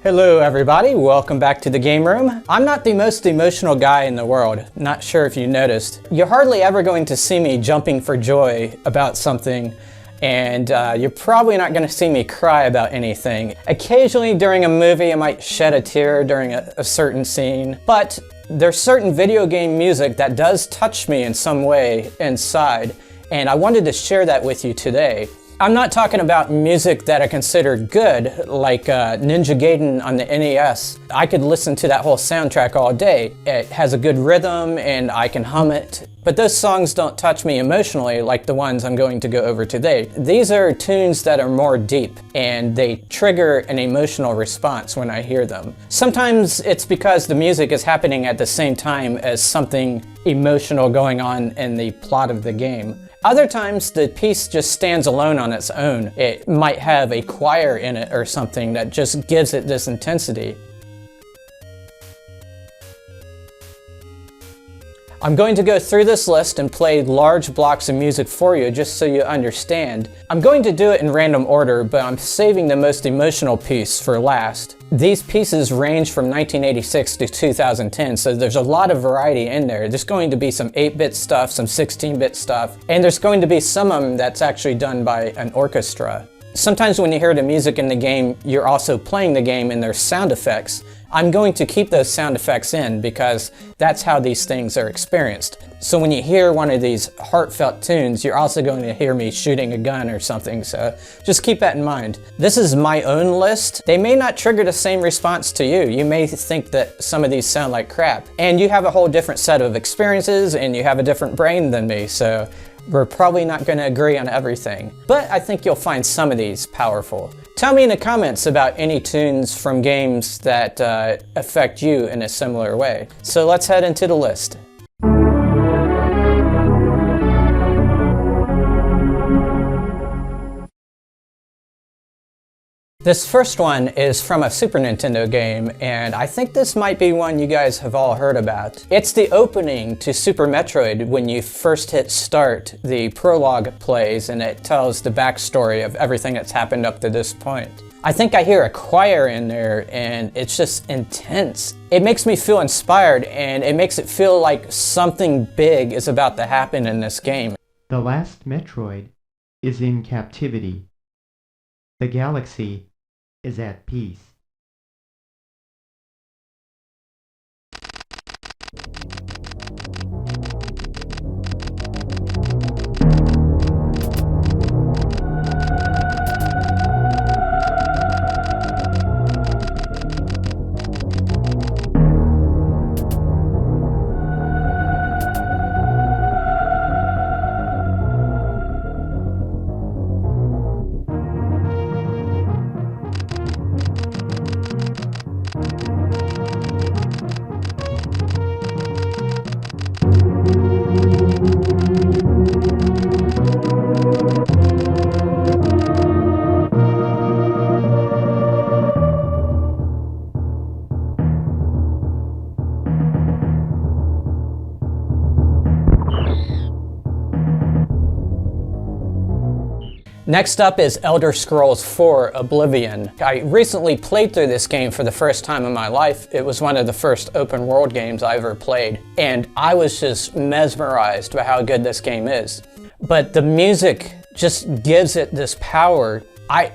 Hello everybody, welcome back to the game room. I'm not the most emotional guy in the world, not sure if you noticed. You're hardly ever going to see me jumping for joy about something, and you're probably not going to see me cry about anything. Occasionally during a movie I might shed a tear during a certain scene, but there's certain video game music that does touch me in some way inside, and I wanted to share that with you today. I'm not talking about music that I consider good, like Ninja Gaiden on the NES. I could listen to that whole soundtrack all day. It has a good rhythm and I can hum it. But those songs don't touch me emotionally like the ones I'm going to go over today. These are tunes that are more deep and they trigger an emotional response when I hear them. Sometimes it's because the music is happening at the same time as something emotional going on in the plot of the game. Other times the piece just stands alone on its own. It might have a choir in it or something that just gives it this intensity. I'm going to go through this list and play large blocks of music for you just so you understand. I'm going to do it in random order, but I'm saving the most emotional piece for last. These pieces range from 1986 to 2010, so there's a lot of variety in there. There's going to be some 8-bit stuff, some 16-bit stuff, and there's going to be some of them that's actually done by an orchestra. Sometimes when you hear the music in the game, you're also playing the game and there's sound effects. I'm going to keep those sound effects in because that's how these things are experienced. So when you hear one of these heartfelt tunes, you're also going to hear me shooting a gun or something, so just keep that in mind. This is my own list. They may not trigger the same response to you. You may think that some of these sound like crap. And you have a whole different set of experiences and you have a different brain than me, so we're probably not going to agree on everything. But I think you'll find some of these powerful. Tell me in the comments about any tunes from games that affect you in a similar way. So let's head into the list. This first one is from a Super Nintendo game, and I think this might be one you guys have all heard about. It's the opening to Super Metroid. When you first hit start, the prologue plays and it tells the backstory of everything that's happened up to this point. I think I hear a choir in there and it's just intense. It makes me feel inspired and it makes it feel like something big is about to happen in this game. The last Metroid is in captivity. The galaxy is at peace. Next up is Elder Scrolls 4 Oblivion. I recently played through this game for the first time in my life. It was one of the first open world games I ever played, and I was just mesmerized by how good this game is. But the music just gives it this power.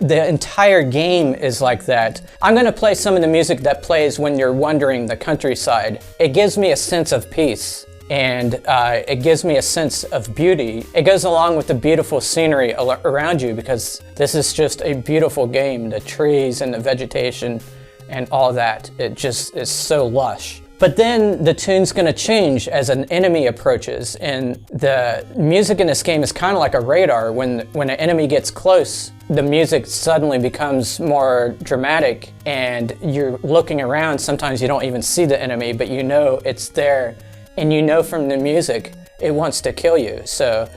The entire game is like that. I'm gonna play some of the music that plays when you're wandering the countryside. It gives me a sense of peace. And it gives me a sense of beauty. It goes along with the beautiful scenery around you because this is just a beautiful game. The trees and the vegetation and all that, it just is so lush. But then the tune's gonna change as an enemy approaches, and the music in this game is kind of like a radar. When an enemy gets close, the music suddenly becomes more dramatic and you're looking around. Sometimes you don't even see the enemy, but you know it's there. And you know from the music, it wants to kill you, so.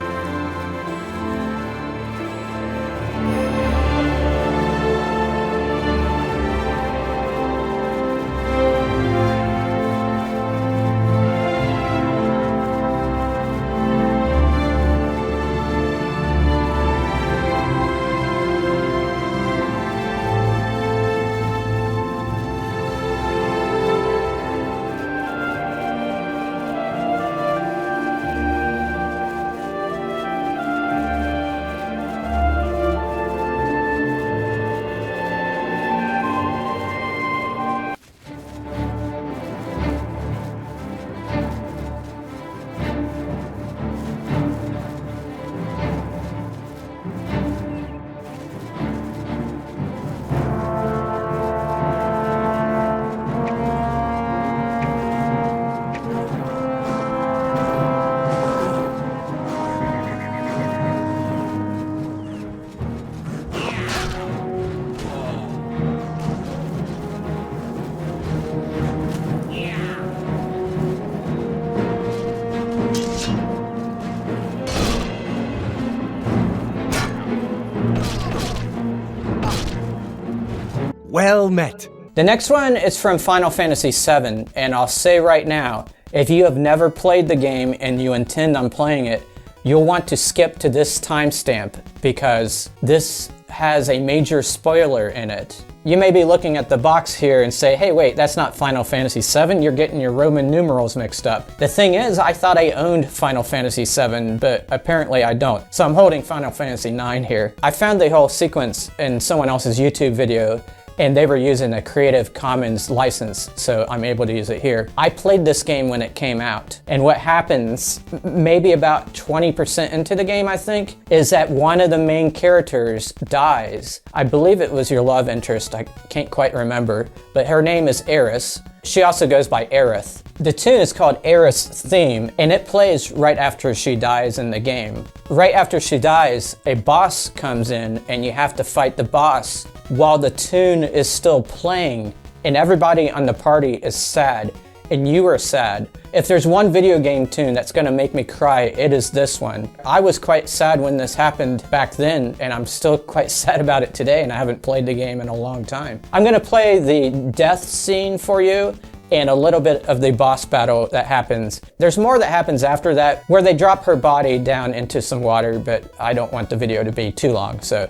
Well met. The next one is from Final Fantasy VII, and I'll say right now, if you have never played the game and you intend on playing it, you'll want to skip to this timestamp because this has a major spoiler in it. You may be looking at the box here and say, hey wait, that's not Final Fantasy VII, you're getting your Roman numerals mixed up. The thing is, I thought I owned Final Fantasy VII, but apparently I don't. So I'm holding Final Fantasy IX here. I found the whole sequence in someone else's YouTube video, and they were using a Creative Commons license, so I'm able to use it here. I played this game when it came out, and what happens, maybe about 20% into the game, I think, is that one of the main characters dies. I believe it was your love interest, I can't quite remember, but her name is Aerith. She also goes by Aerith. The tune is called Aerith's Theme, and it plays right after she dies in the game. Right after she dies, a boss comes in, and you have to fight the boss while the tune is still playing, and everybody on the party is sad, and you are sad. If there's one video game tune that's gonna make me cry, it is this one. I was quite sad when this happened back then, and I'm still quite sad about it today, and I haven't played the game in a long time. I'm gonna play the death scene for you, and a little bit of the boss battle that happens. There's more that happens after that, where they drop her body down into some water, but I don't want the video to be too long, so.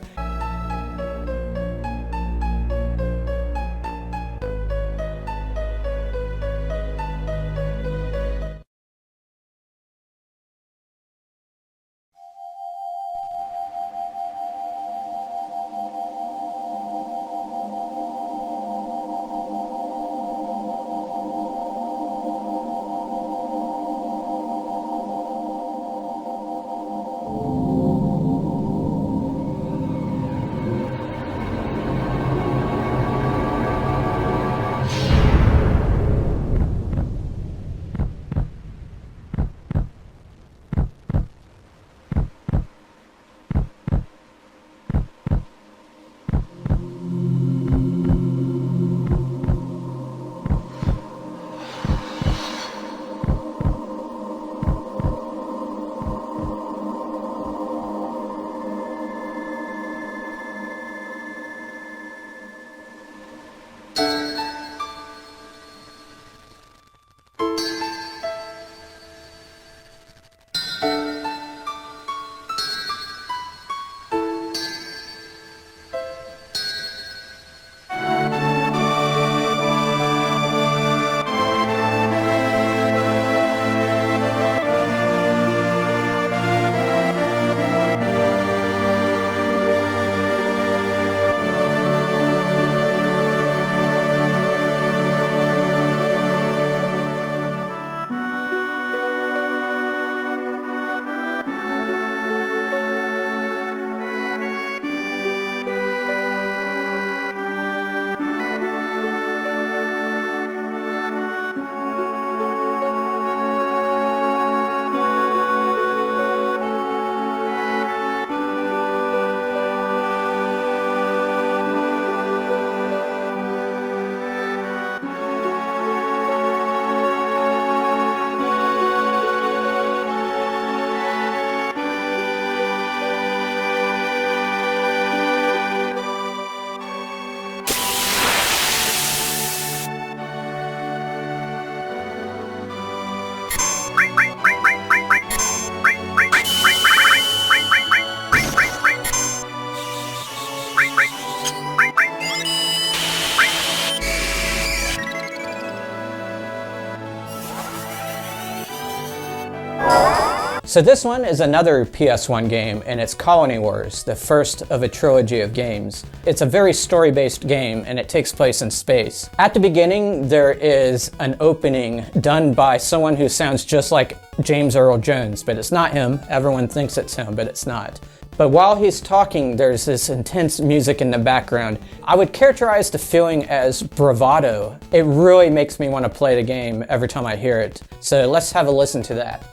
So this one is another PS1 game, and it's Colony Wars, the first of a trilogy of games. It's a very story-based game, and it takes place in space. At the beginning, there is an opening done by someone who sounds just like James Earl Jones, but it's not him. Everyone thinks it's him, but it's not. But while he's talking, there's this intense music in the background. I would characterize the feeling as bravado. It really makes me want to play the game every time I hear it. So let's have a listen to that.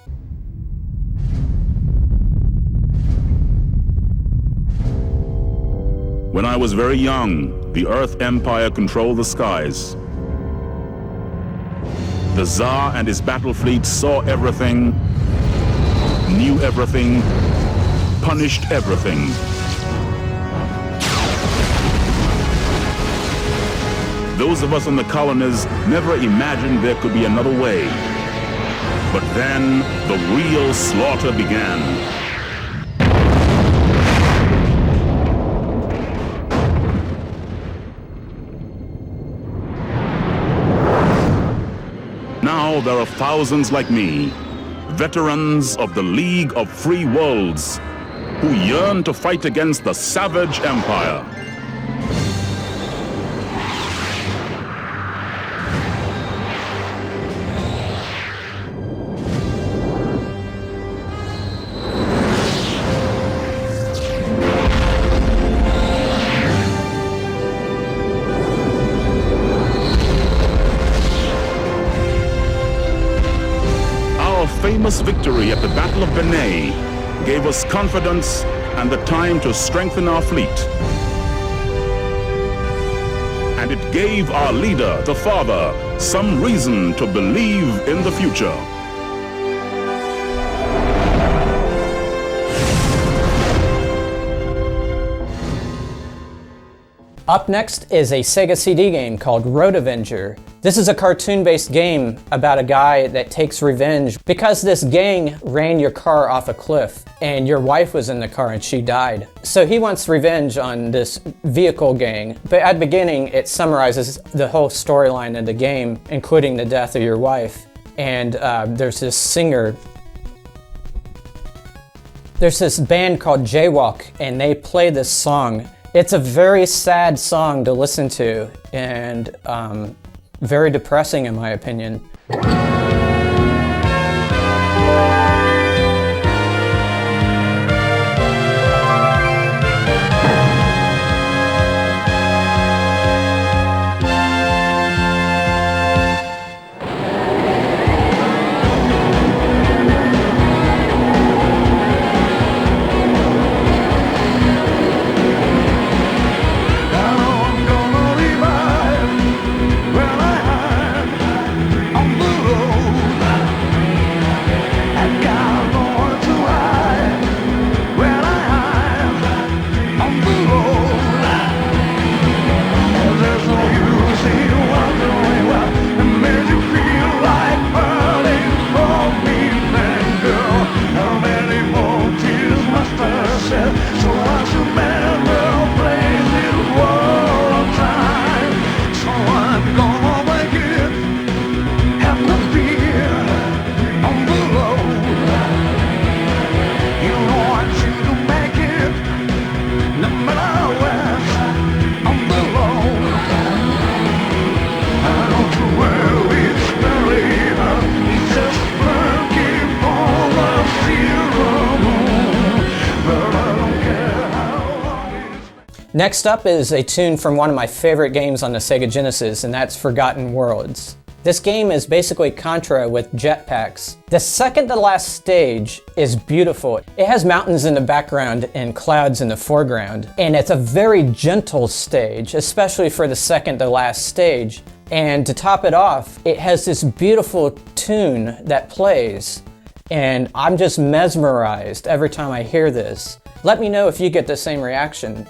When I was very young, the Earth Empire controlled the skies. The Tsar and his battle fleet saw everything, knew everything, punished everything. Those of us in the colonies never imagined there could be another way. But then the real slaughter began. Now there are thousands like me, veterans of the League of Free Worlds, who yearn to fight against the savage empire. Famous victory at the Battle of Benet gave us confidence and the time to strengthen our fleet. And it gave our leader, the Father, some reason to believe in the future. Up next is a Sega CD game called Avenger. This is a cartoon-based game about a guy that takes revenge because this gang ran your car off a cliff and your wife was in the car and she died. So he wants revenge on this vehicle gang. But at the beginning, it summarizes the whole storyline of the game, including the death of your wife. And there's this singer. There's this band called Jaywalk, and they play this song. It's a very sad song to listen to, and very depressing in my opinion. Next up is a tune from one of my favorite games on the Sega Genesis, and that's Forgotten Worlds. This game is basically Contra with jetpacks. The second to last stage is beautiful. It has mountains in the background and clouds in the foreground, and it's a very gentle stage, especially for the second to last stage. And to top it off, it has this beautiful tune that plays, and I'm just mesmerized every time I hear this. Let me know if you get the same reaction.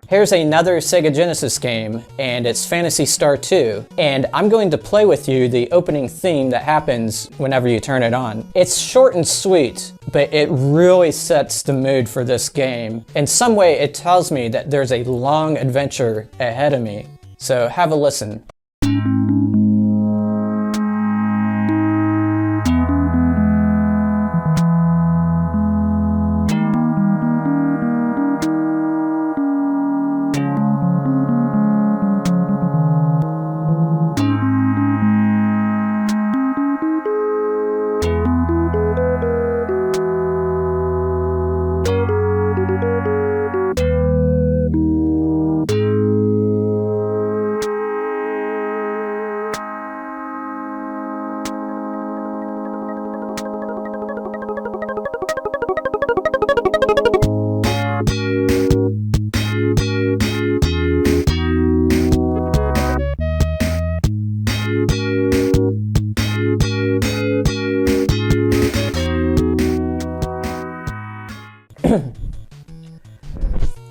Here's another Sega Genesis game, and it's Phantasy Star 2, and I'm going to play with you the opening theme that happens whenever you turn it on. It's short and sweet, but it really sets the mood for this game. In some way, it tells me that there's a long adventure ahead of me. So have a listen.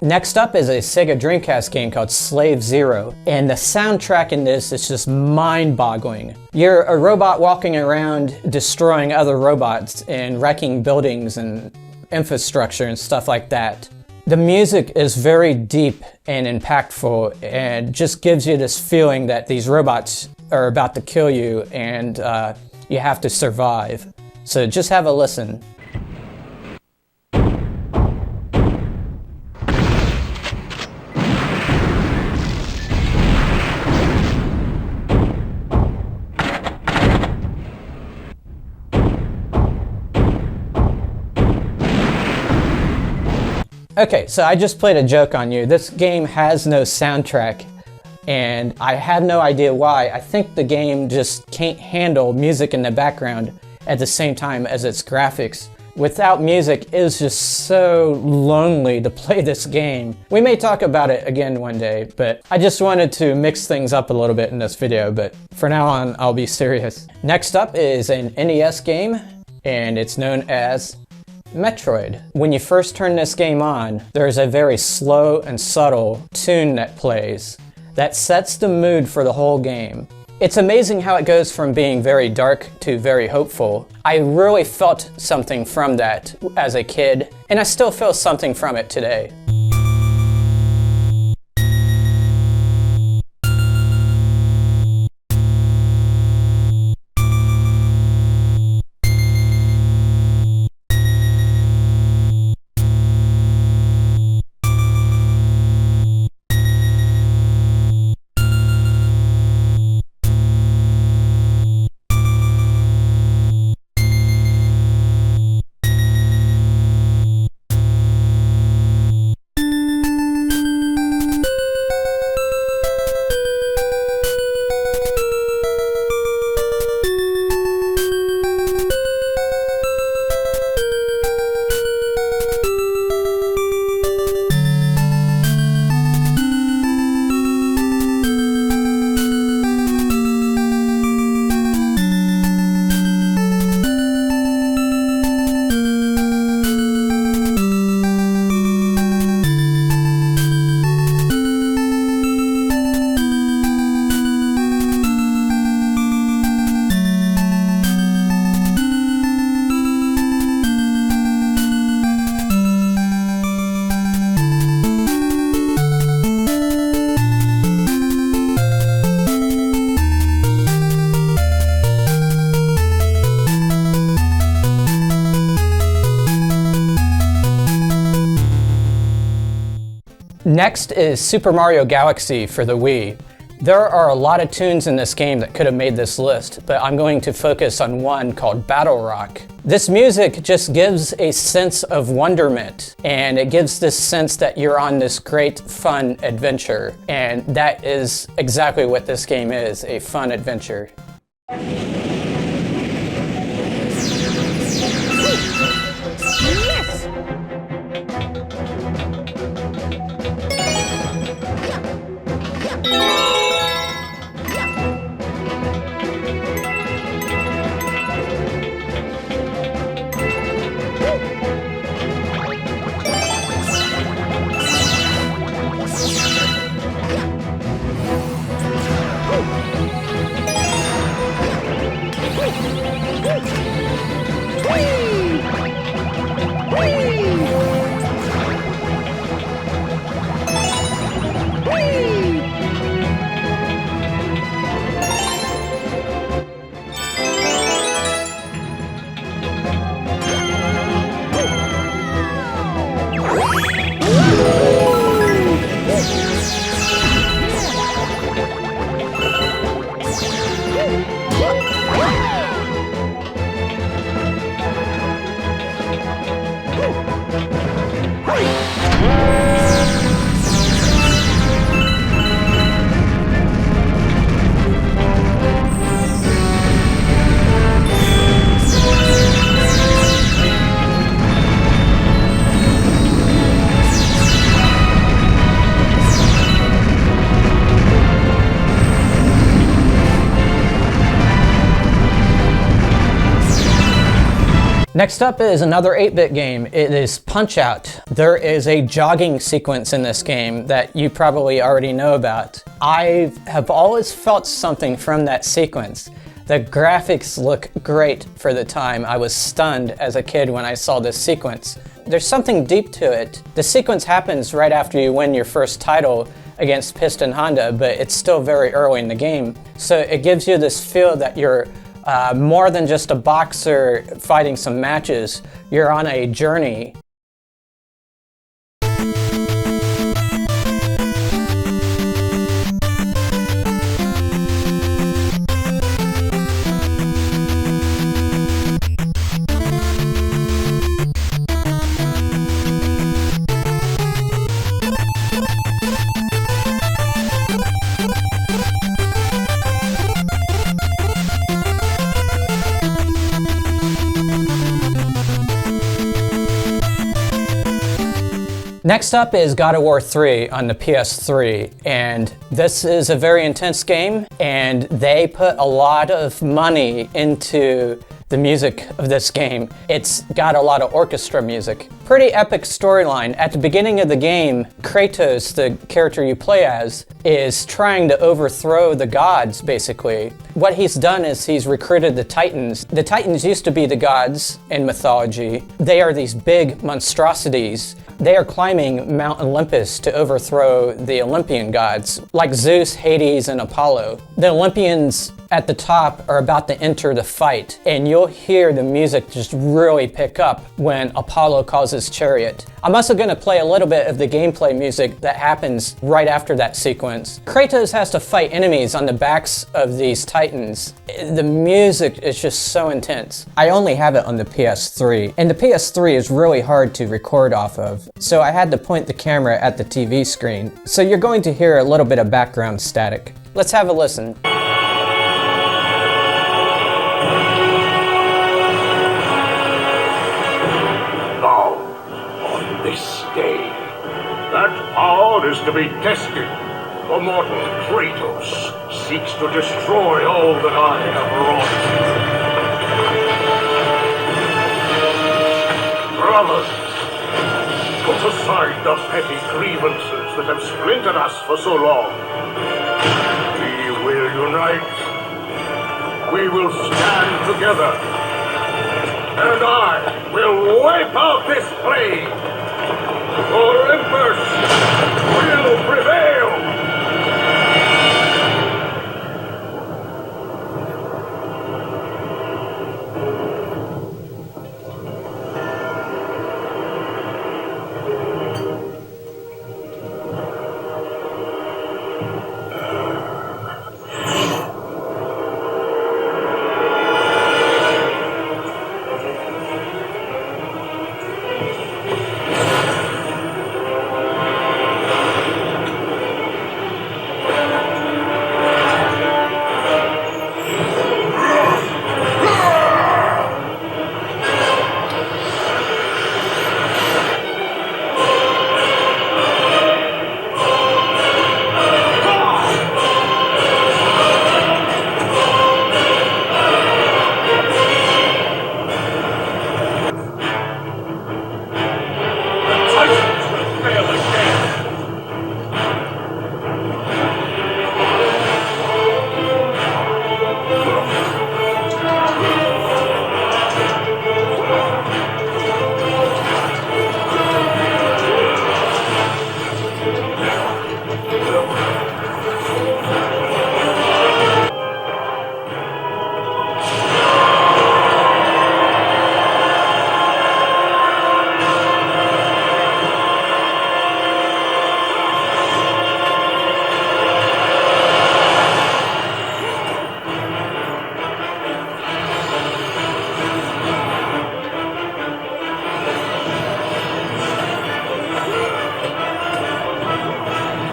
Next up is a Sega Dreamcast game called Slave Zero, and the soundtrack in this is just mind-boggling. You're a robot walking around destroying other robots and wrecking buildings and infrastructure and stuff like that. The music is very deep and impactful and just gives you this feeling that these robots are about to kill you and you have to survive. So just have a listen. Okay, so I just played a joke on you. This game has no soundtrack, and I have no idea why. I think the game just can't handle music in the background at the same time as its graphics. Without music, it is just so lonely to play this game. We may talk about it again one day, but I just wanted to mix things up a little bit in this video, but for now on, I'll be serious. Next up is an NES game, and it's known as Metroid. When you first turn this game on, there's a very slow and subtle tune that plays that sets the mood for the whole game. It's amazing how it goes from being very dark to very hopeful. I really felt something from that as a kid, and I still feel something from it today. Next is Super Mario Galaxy for the Wii. There are a lot of tunes in this game that could have made this list, but I'm going to focus on one called Battle Rock. This music just gives a sense of wonderment, and it gives this sense that you're on this great, fun adventure. And that is exactly what this game is, a fun adventure. Next up is another 8-bit game. It is Punch-Out! There is a jogging sequence in this game that you probably already know about. I have always felt something from that sequence. The graphics look great for the time. I was stunned as a kid when I saw this sequence. There's something deep to it. The sequence happens right after you win your first title against Piston Honda, but it's still very early in the game. So it gives you this feel that you're more than just a boxer fighting some matches. You're on a journey. Next up is God of War 3 on the PS3, and this is a very intense game, and they put a lot of money into the music of this game. It's got a lot of orchestra music. Pretty epic storyline. At the beginning of the game, Kratos, the character you play as, is trying to overthrow the gods, basically. What he's done is he's recruited the Titans. The Titans used to be the gods in mythology. They are these big monstrosities. They are climbing Mount Olympus to overthrow the Olympian gods, like Zeus, Hades, and Apollo. The Olympians at the top are about to enter the fight, and you'll hear the music just really pick up when Apollo calls his chariot. I'm also going to play a little bit of the gameplay music that happens right after that sequence. Kratos has to fight enemies on the backs of these Titans. The music is just so intense. I only have it on the PS3, and the PS3 is really hard to record off of, so I had to point the camera at the TV screen. So you're going to hear a little bit of background static. Let's have a listen. This day, that power is to be tested. The mortal Kratos seeks to destroy all that I have wrought. Brothers, put aside the petty grievances that have splintered us for so long. We will unite. We will stand together. And I will wipe out this plague. Olympus will prevail!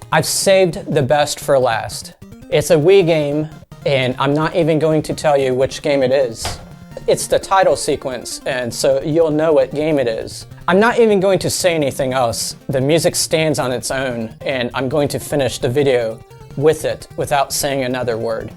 I've saved the best for last. It's a Wii game, and I'm not even going to tell you which game it is. It's the title sequence, and so you'll know what game it is. I'm not even going to say anything else. The music stands on its own, and I'm going to finish the video with it without saying another word.